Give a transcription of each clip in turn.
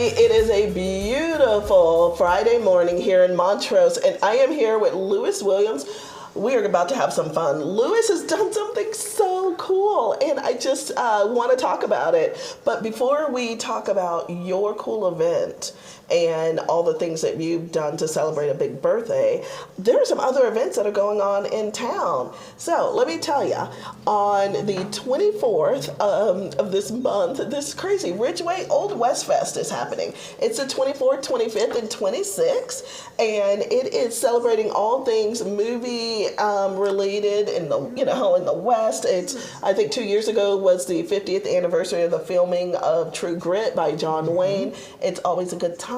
It is a beautiful Friday morning here in Montrose, and I am here with LewisWilliams. We are about to have some fun. Lewis has done something so cool, and I just want to talk about it. But before we talk about your cool event and all the things that you've done to celebrate a big birthday, there are some other events that are going on in town. So let me tell you, on the 24th of this month, this crazy Ridgeway Old West Fest is happening. It's the 24th, 25th, and 26th, and it is celebrating all things movie related in the in the West. It's, I think 2 years ago was the 50th anniversary of the filming of True Grit by John Wayne. It's always a good time.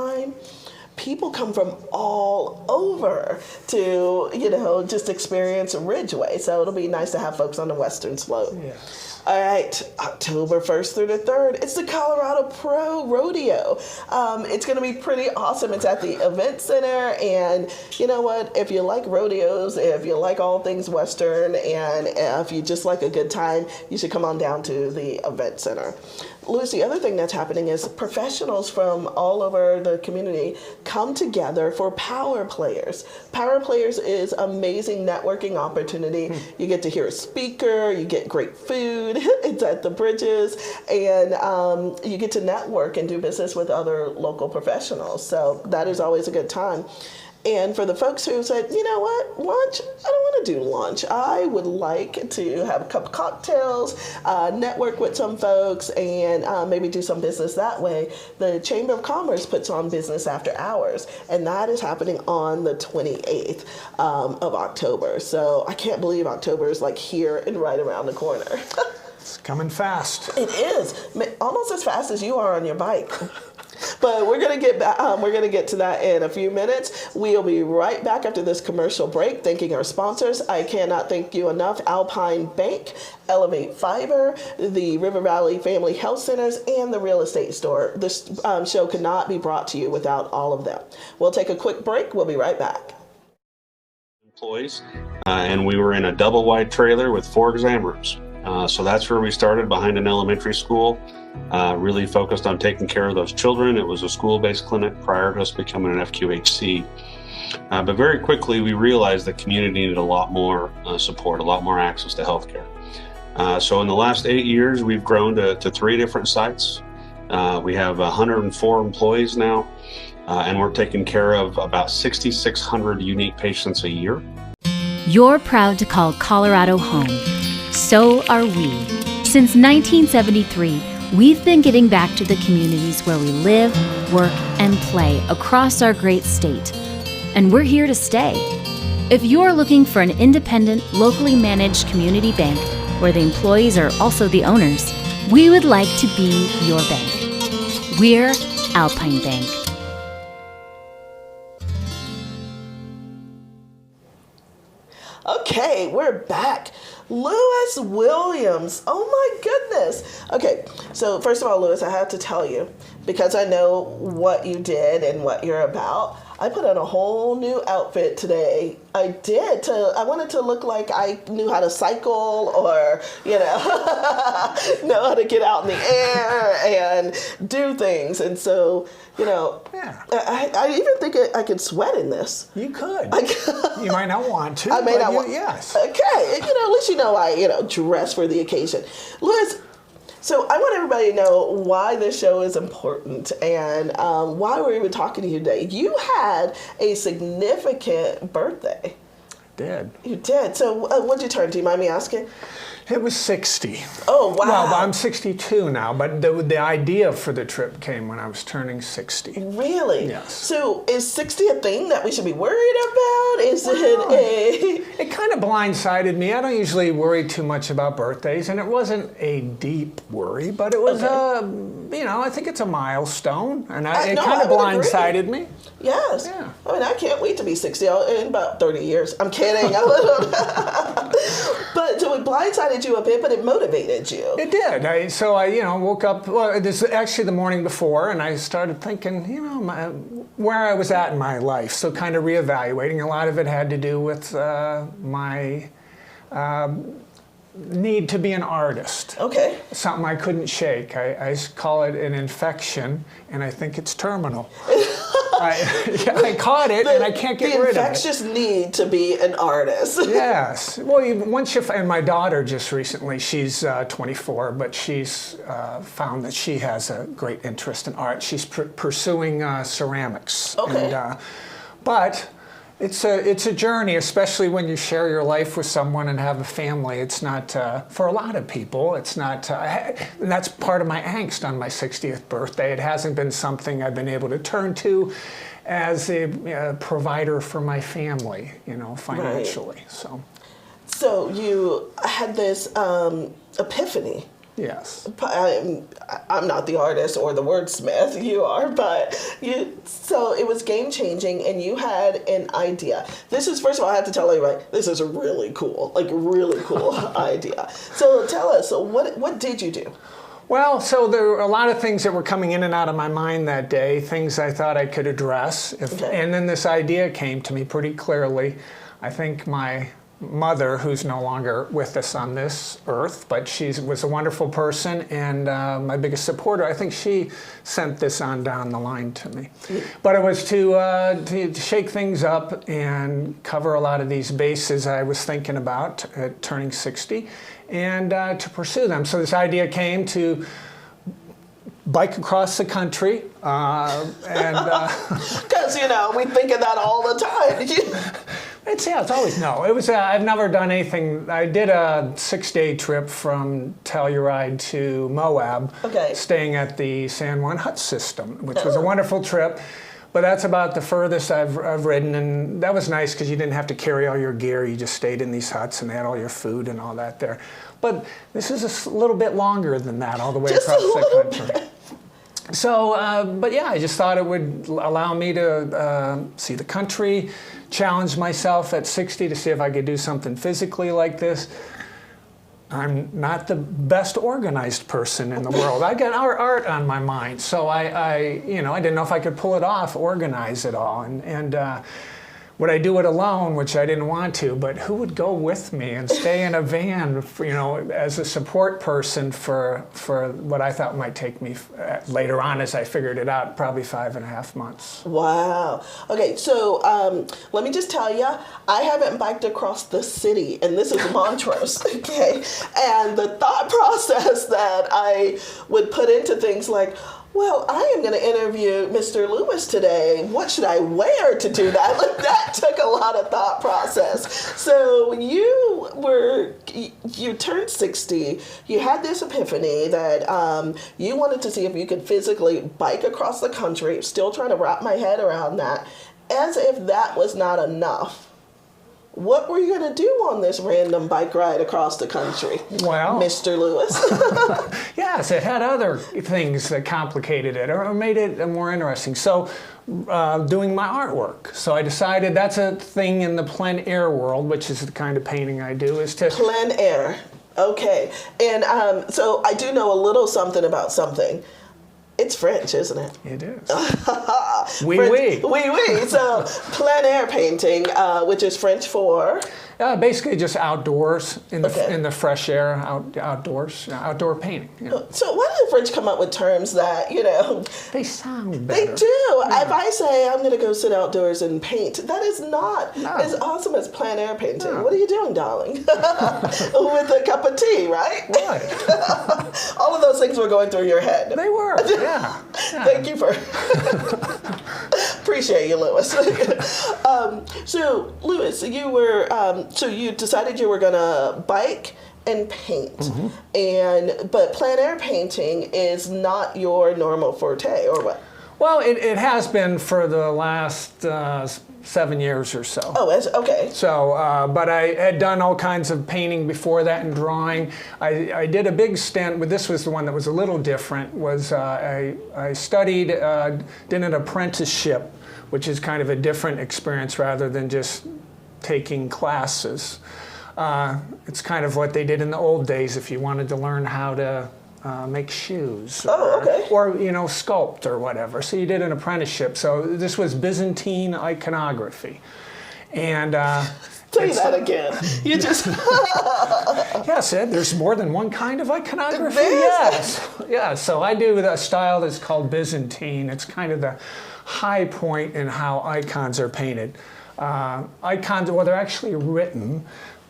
People come from all over to, just experience Ridgeway. So it'll be nice to have folks on the Western Slope. Yeah. All right, October 1st through the 3rd, it's the Colorado Pro Rodeo. It's going to be pretty awesome. It's at the Event Center, and you know what? If you like rodeos, if you like all things Western, and if you just like a good time, you should come on down to the Event Center. Lewis, the other thing that's happening is professionals from all over the community come together for Power Players. Power Players is amazing networking opportunity. You get to hear a speaker, you get great food, it's at the Bridges, and you get to network and do business with other local professionals. So that is always a good time. And for the folks who said, you know what, lunch, I don't want to do lunch. I would like to have a cup of cocktails, network with some folks, and maybe do some business that way. The Chamber of Commerce puts on business after hours, and that is happening on the 28th of October. So I can't believe October is like here and right around the corner. It's coming fast. It is, almost as fast as you are on your bike. But we're gonna get back. We're gonna get to that in a few minutes. We'll be right back after this commercial break. Thanking our sponsors. I cannot thank you enough. Alpine Bank, Elevate Fiber, the River Valley Family Health Centers, and the Real Estate Store. This show could not be brought to you without all of them. We'll take a quick break. We'll be right back. Employees, and we were in a double wide trailer with 4 exam rooms. So that's where we started, behind an elementary school. Really focused on taking care of those children. It was a school-based clinic prior to us becoming an FQHC. But very quickly, we realized the community needed a lot more support, a lot more access to healthcare. So in the last 8 years, we've grown to 3 different sites. We have 104 employees now, and we're taking care of about 6,600 unique patients a year. You're proud to call Colorado home. So are we. Since 1973, we've been giving back to the communities where we live, work, and play across our great state. And we're here to stay. If you're looking for an independent, locally managed community bank where the employees are also the owners, we would like to be your bank. We're Alpine Bank. Okay, we're back. LewisWilliams. Oh my goodness. Okay, so first of all, Lewis, I have to tell you, because I know what you did and what you're about, I put on a whole new outfit today. I wanted to look like I knew how to cycle, or, know how to get out in the air and do things. And so, Yeah. I even think I could sweat in this. You could. You might not want to. I may not want. Yes. Okay. At least I dress for the occasion. Lewis, so I want everybody to know why this show is important and why we're even talking to you today. You had a significant birthday. Did. You did. So what'd you turn? Do you mind me asking? It was 60. Oh, wow. Well, I'm 62 now, but the idea for the trip came when I was turning 60. Really? Yes. So is 60 a thing that we should be worried about? It kind of blindsided me. I don't usually worry too much about birthdays, and it wasn't a deep worry, but it was, I think it's a milestone, and it kind of blindsided me. Yes. Yeah. I mean, I can't wait to be 60 in about 30 years. I'm kidding. But so it blindsided you a bit, but it motivated you. It did. So I woke up, well, this is actually the morning before, and I started thinking, where I was at in my life. So kind of reevaluating. A lot of it had to do with my need to be an artist. Okay. Something I couldn't shake. I call it an infection, and I think it's terminal. I caught it, and I can't get rid of it. The infectious need to be an artist. Yes. Well, and my daughter just recently, she's 24, but she's found that she has a great interest in art. She's pursuing ceramics. Okay. But it's a journey, especially when you share your life with someone and have a family. It's not, for a lot of people, it's not, and that's part of my angst on my 60th birthday. It hasn't been something I've been able to turn to as a provider for my family, financially. Right. So you had this epiphany. Yes. I'm not the artist or the wordsmith, you are, but so it was game changing and you had an idea. This is, first of all, I have to tell everybody, this is a really cool idea. So tell us, what did you do? Well, so there were a lot of things that were coming in and out of my mind that day, things I thought I could address. And then this idea came to me pretty clearly. I think my mother, who's no longer with us on this earth, but she was a wonderful person and my biggest supporter. I think she sent this on down the line to me. But it was to shake things up and cover a lot of these bases I was thinking about at turning 60 and to pursue them. So this idea came to bike across the country because we think of that all the time. It's always no. It was I've never done anything. I did a 6-day trip from Telluride to Moab, staying at the San Juan Hut system, which was a wonderful trip. But that's about the furthest I've ridden, and that was nice because you didn't have to carry all your gear. You just stayed in these huts, and they had all your food and all that there. But this is a little bit longer than that, all the way across the country. So, but yeah, I just thought it would allow me to see the country, challenge myself at 60 to see if I could do something physically like this. I'm not the best organized person in the world. I got art on my mind, so I didn't know if I could pull it off, organize it all, and would I do it alone, which I didn't want to, but who would go with me and stay in a van, as a support person for what I thought might take me later on, as I figured it out, probably 5.5 months. Wow. Okay, so let me just tell you, I haven't biked across the city, and this is Montrose, okay? And the thought process that I would put into things like, well, I am going to interview Mr. Lewis today. What should I wear to do that? That took a lot of thought process. So you turned 60. You had this epiphany that you wanted to see if you could physically bike across the country. Still trying to wrap my head around that. As if that was not enough. What were you going to do on this random bike ride across the country, well, Mr. Lewis? Yes, it had other things that complicated it or made it more interesting. So doing my artwork. So I decided that's a thing in the plein air world, which is the kind of painting I do, is to... Plein air. Okay. And so I do know a little something about something. It's French, isn't it? It is. Oui, oui. Oui, oui. So, plein air painting, which is French for? Basically just outdoors, in the fresh air, outdoors, outdoor painting. So why do the French come up with terms that, They sound better. They do. Yeah. If I say I'm going to go sit outdoors and paint, that is not as awesome as plein air painting. No. What are you doing, darling? With a cup of tea, right? Right. All of those things were going through your head. They were, yeah. Thank you for... Appreciate you, Lewis. So, Lewis, you were... so you decided you were going to bike and paint, but plein air painting is not your normal forte, or what? Well, it has been for the last 7 years or so. Oh, okay. So, but I had done all kinds of painting before that and drawing. I did a big stint, but this was the one that was a little different, was I studied, did an apprenticeship, which is kind of a different experience rather than just taking classes. It's kind of what they did in the old days if you wanted to learn how to make shoes or sculpt or whatever. So you did an apprenticeship. So this was Byzantine Iconography. And say that again. You just yes, Ed, there's more than one kind of iconography. Yes. Yeah. So I do a style that's called Byzantine. It's kind of the high point in how icons are painted. Icons, well, they're actually written,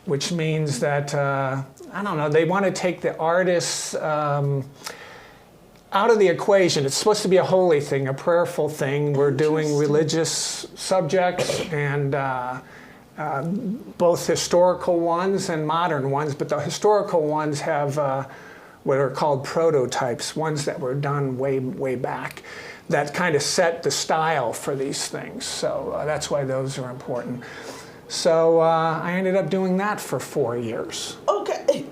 which means that I don't know. They want to take the artists out of the equation. It's supposed to be a holy thing, a prayerful thing. We're doing religious subjects and both historical ones and modern ones, but the historical ones have what are called prototypes, ones that were done way back, that kind of set the style for these things. So that's why those are important. So I ended up doing that for 4 years. Okay,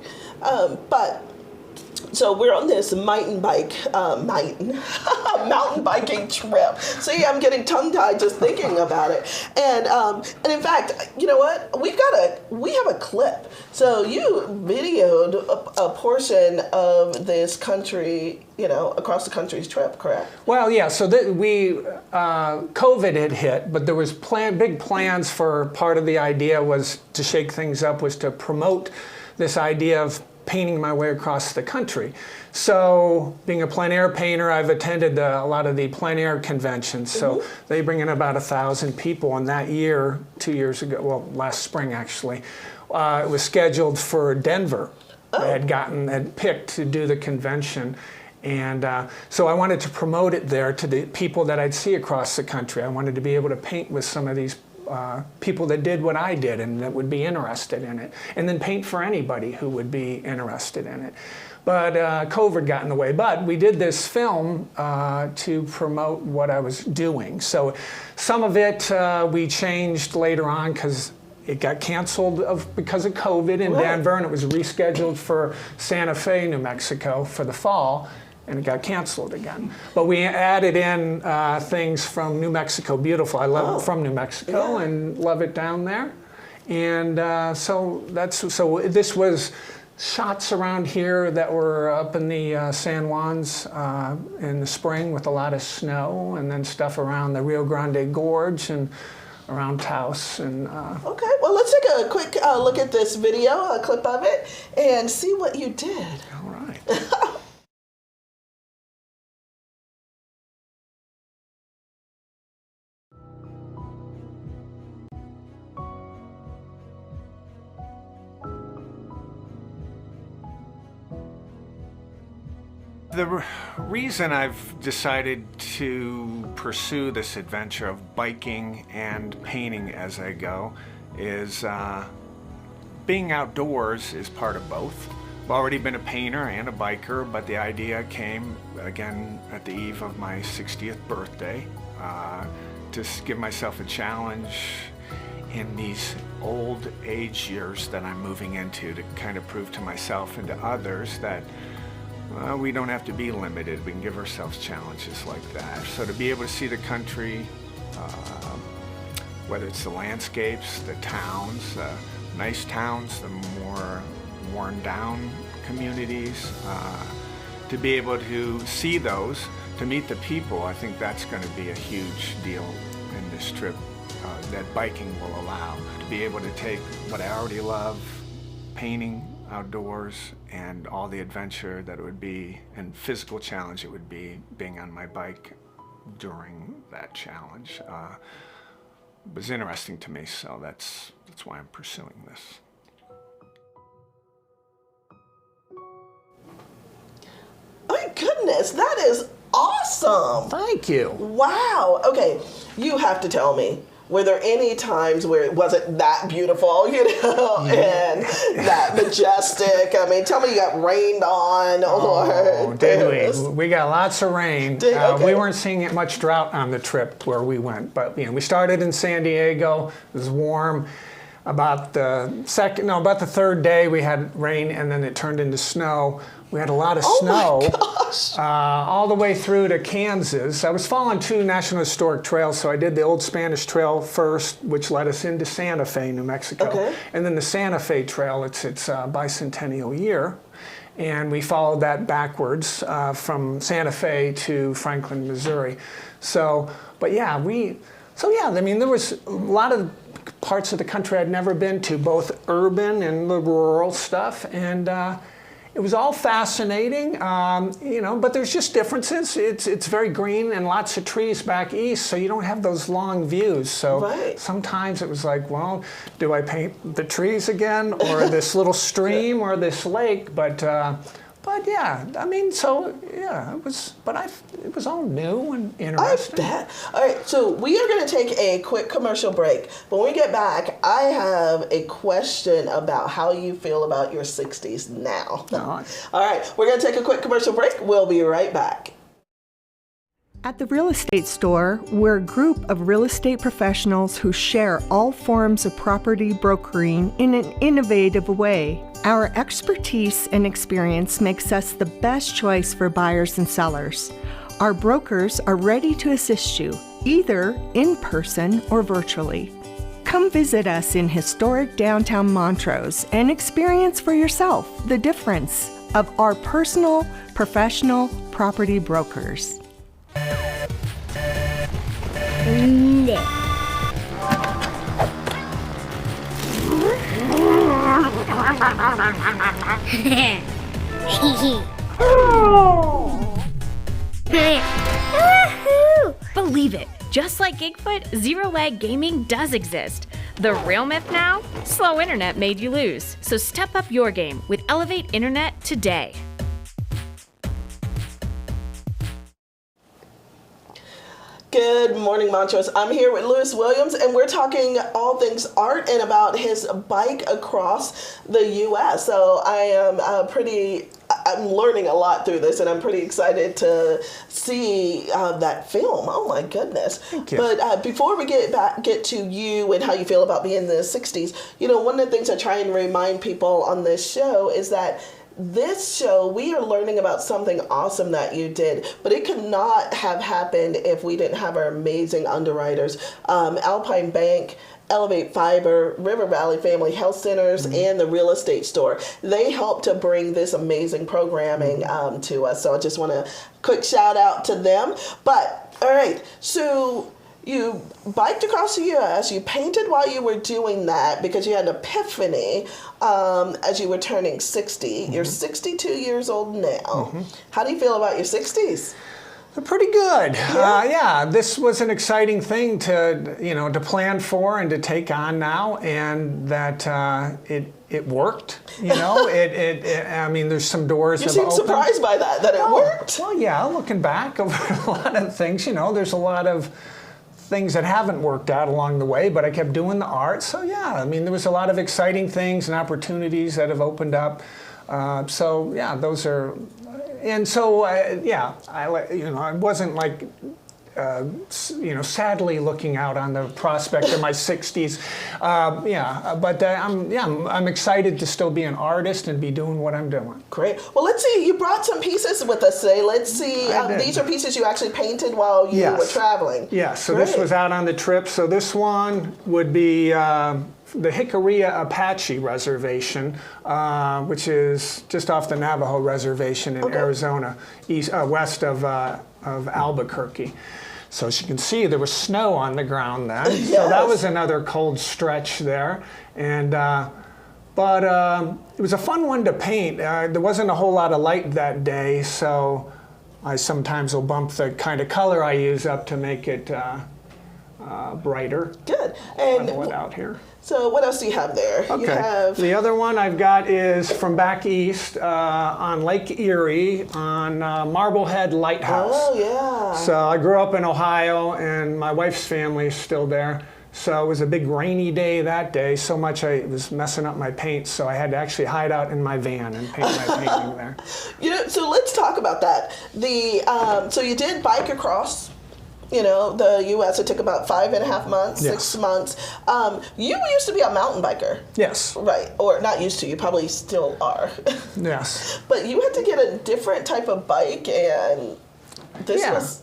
but so we're on this mountain biking trip. See, I'm getting tongue-tied just thinking about it. And in fact, you know what? We have a clip. So you videoed a portion of this country, across the country's trip, correct? Well, yeah. So COVID had hit, but there was big plans for part of the idea was to shake things up, was to promote this idea of painting my way across the country. So being a plein air painter, I've attended a lot of the plein air conventions. So they bring in about 1,000 people. And that year, 2 years ago, well, last spring actually, it was scheduled for Denver. I had picked to do the convention. And so I wanted to promote it there to the people that I'd see across the country. I wanted to be able to paint with some of these people that did what I did and that would be interested in it, and then paint for anybody who would be interested in it. But COVID got in the way. But we did this film to promote what I was doing. So some of it we changed later on because it got canceled because of COVID in Denver, and it was rescheduled for Santa Fe, New Mexico for the fall. And it got canceled again. But we added in things from New Mexico. Beautiful. I love it from New Mexico and love it down there. And so this was shots around here that were up in the San Juans in the spring with a lot of snow, and then stuff around the Rio Grande Gorge and around Taos. And okay, well, let's take a quick look at this video, a clip of it, and see what you did. All right. The reason I've decided to pursue this adventure of biking and painting as I go is being outdoors is part of both. I've already been a painter and a biker, but the idea came again at the eve of my 60th birthday to give myself a challenge in these old age years that I'm moving into, to kind of prove to myself and to others that we don't have to be limited. We can give ourselves challenges like that. So to be able to see the country, whether it's the landscapes, the towns, nice towns, the more worn down communities, to be able to see those, to meet the people, I think that's going to be a huge deal in this trip that biking will allow. To be able to take what I already love, painting, outdoors, and all the adventure that it would be and physical challenge it would be being on my bike during that challenge was interesting to me. So that's why I'm pursuing this. My goodness, that is awesome. Thank you. Wow. Okay, you have to tell me, were there any times where it wasn't that beautiful, and that majestic? I mean, tell me you got rained on, or did we? We got lots of rain. Okay. We weren't seeing much drought on the trip where we went, but we started in San Diego. It was warm. About the third day we had rain, and then it turned into snow. We had a lot of snow all the way through to Kansas. I was following 2 National Historic Trails, so I did the Old Spanish Trail first, which led us into Santa Fe, New Mexico. Okay. And then the Santa Fe Trail, it's bicentennial year. And we followed that backwards from Santa Fe to Franklin, Missouri. I mean, there was a lot of parts of the country I'd never been to, both urban and the rural stuff, and it was all fascinating, you know, but there's just differences. It's very green and lots of trees back east, so you don't have those long views. So sometimes it was like, well, do I paint the trees again, or this little stream, or this lake? But yeah, I mean, so yeah, it was all new and interesting. I bet. All right, so we are going to take a quick commercial break. But when we get back, I have a question about how you feel about your 60s now. All right, we're going to take a quick commercial break. We'll be right back. At the Real Estate Store, we're a group of real estate professionals who share all forms of property brokering in an innovative way. Our expertise and experience makes us the best choice for buyers and sellers. Our brokers are ready to assist you, either in person or virtually. Come visit us in historic downtown Montrose and experience for yourself the difference of our personal, professional property brokers. Believe it, just like Gigfoot, zero-lag gaming does exist. The real myth now? Slow internet made you lose. So step up your game with Elevate Internet today. Good morning, Montrose. I'm here with LewisWilliams, and we're talking all things art and about his bike across the U.S. So I am I'm learning a lot through this, and I'm pretty excited to see that film. Oh my goodness! Thank you. But before we get to you and how you feel about being in the 60s, you know, one of the things I try and remind people on this show is that this show, we are learning about something awesome that you did, but it could not have happened if we didn't have our amazing underwriters, Alpine Bank, Elevate Fiber, River Valley Family Health Centers, and the Real Estate Store. They helped to bring this amazing programming to us. So I just want to quick shout out to them. But all right, so you biked across the U.S., you painted while you were doing that because you had an epiphany as you were turning 60. You're 62 years old now. How do you feel about your 60s? They're pretty good. Yeah, this was an exciting thing to plan for and to take on now, and that it worked. You know, I mean, there's some doors You have seem opened. surprised by that it worked. Well, yeah, looking back over a lot of things, you know, there's a lot of things that haven't worked out along the way, but I kept doing the art. So yeah, I mean, there was a lot of exciting things and opportunities that have opened up. So yeah, those are, and so yeah, I wasn't like, sadly looking out on the prospect of my 60s. But I'm excited to still be an artist and be doing what I'm doing. Great. Well, let's see. You brought some pieces with us today. Let's see. These are pieces you actually painted while you were traveling. Yeah. So this was out on the trip. So this one would be the Hickoria Apache Reservation, which is just off the Navajo Reservation in Arizona, west of Albuquerque. So as you can see, there was snow on the ground then. Yes. So that was another cold stretch there. And but it was a fun one to paint. There wasn't a whole lot of light that day, so I sometimes will bump the kind of color I use up to make it brighter. Good. And level it out here. So what else do you have there? Okay. You have... The other one I've got is from back east on Lake Erie on Marblehead Lighthouse. Oh, yeah. So I grew up in Ohio, and my wife's family is still there. So it was a big rainy day that day, so much I was messing up my paint, so I had to actually hide out in my van and paint my painting there. You know, so let's talk about that. So you did bike across, the U.S. It took about 5.5 months, 6 months. You used to be a mountain biker. Yes. Right. Or not used to, you probably still are. Yes. But you had to get a different type of bike, and this was,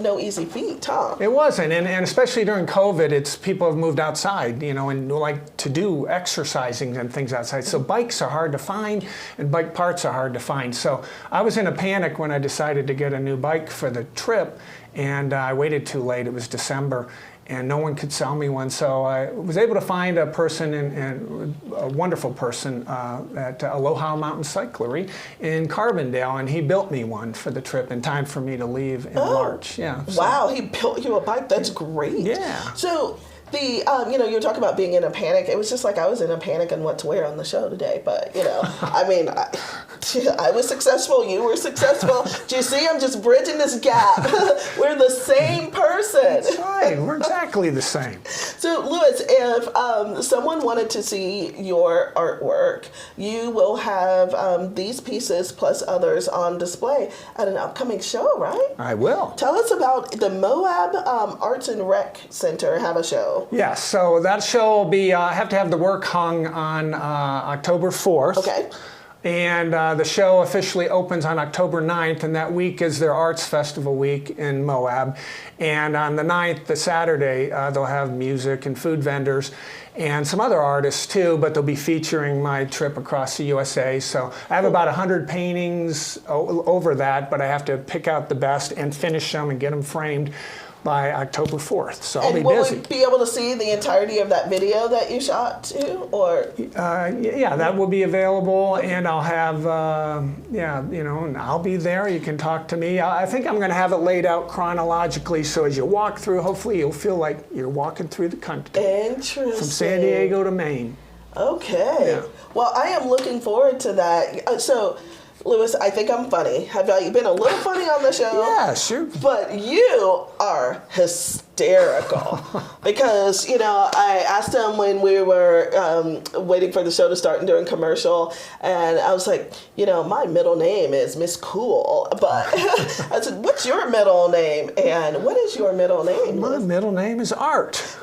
no easy feat, huh? It wasn't, and especially during COVID, people have moved outside, and like to do exercising and things outside. So bikes are hard to find, and bike parts are hard to find. So I was in a panic when I decided to get a new bike for the trip, and I waited too late. It was December, and no one could sell me one. So I was able to find a person, and a wonderful person at Aloha Mountain Cyclery in Carbondale, and he built me one for the trip in time for me to leave in March. Yeah. So. Wow, he built you a bike. That's great. Yeah. So the you were talking about being in a panic. It was just like I was in a panic on what to wear on the show today. But I mean, I was successful. You were successful. Do you see? I'm just bridging this gap. We're the same person. That's right. We're exactly the same. So, Lewis, if someone wanted to see your artwork, you will have these pieces plus others on display at an upcoming show, right? I will. Tell us about the Moab Arts and Rec Center have a show. Yes, so that show will be, I have to have the work hung on October 4th. Okay. And the show officially opens on October 9th, and that week is their Arts Festival week in Moab. And on the 9th, the Saturday, they'll have music and food vendors and some other artists too, but they'll be featuring my trip across the USA. So I have about 100 paintings over that, but I have to pick out the best and finish them and get them framed by October 4th, so I'll be busy. And will we be able to see the entirety of that video that you shot too, or? Yeah, that will be available, and I'll have, and I'll be there. You can talk to me. I think I'm going to have it laid out chronologically, so as you walk through, hopefully you'll feel like you're walking through the country. Interesting. From San Diego to Maine. Okay. Yeah. Well, I am looking forward to that. So, Lewis, I think I'm funny. Have you been a little funny on the show? Yeah, sure. But you are hysterical. Because, I asked him when we were waiting for the show to start and doing commercial, and I was like, my middle name is Miss Cool. But I said, what's your middle name? And what is your middle name? My middle name is Art.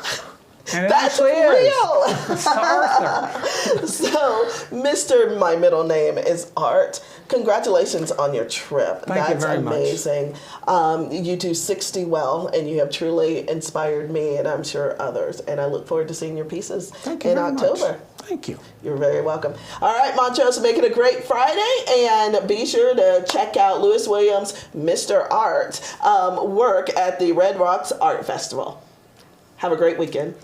And that's real. It's Arthur. So, Mr. My middle name is Art. Congratulations on your trip. Thank you very much. That's amazing. You do 60 well, and you have truly inspired me, and I'm sure others. And I look forward to seeing your pieces in October. Thank you. You're very welcome. All right, Montrose, make it a great Friday, and be sure to check out Lewis Williams, Mr. Art, work at the Red Rocks Art Festival. Have a great weekend.